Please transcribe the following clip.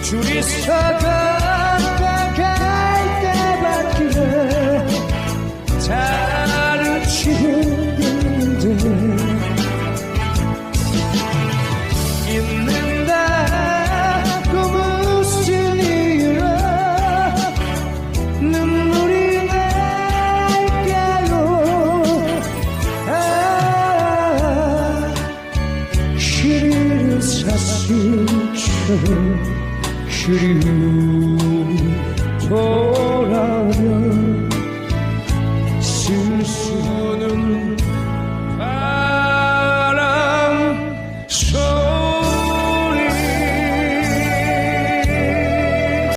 둘이서 걸어갈 때밖에 다른 친구인데 있는다고 무슨 이유로 눈물이 날까요. 시리는 사슴처럼 그리워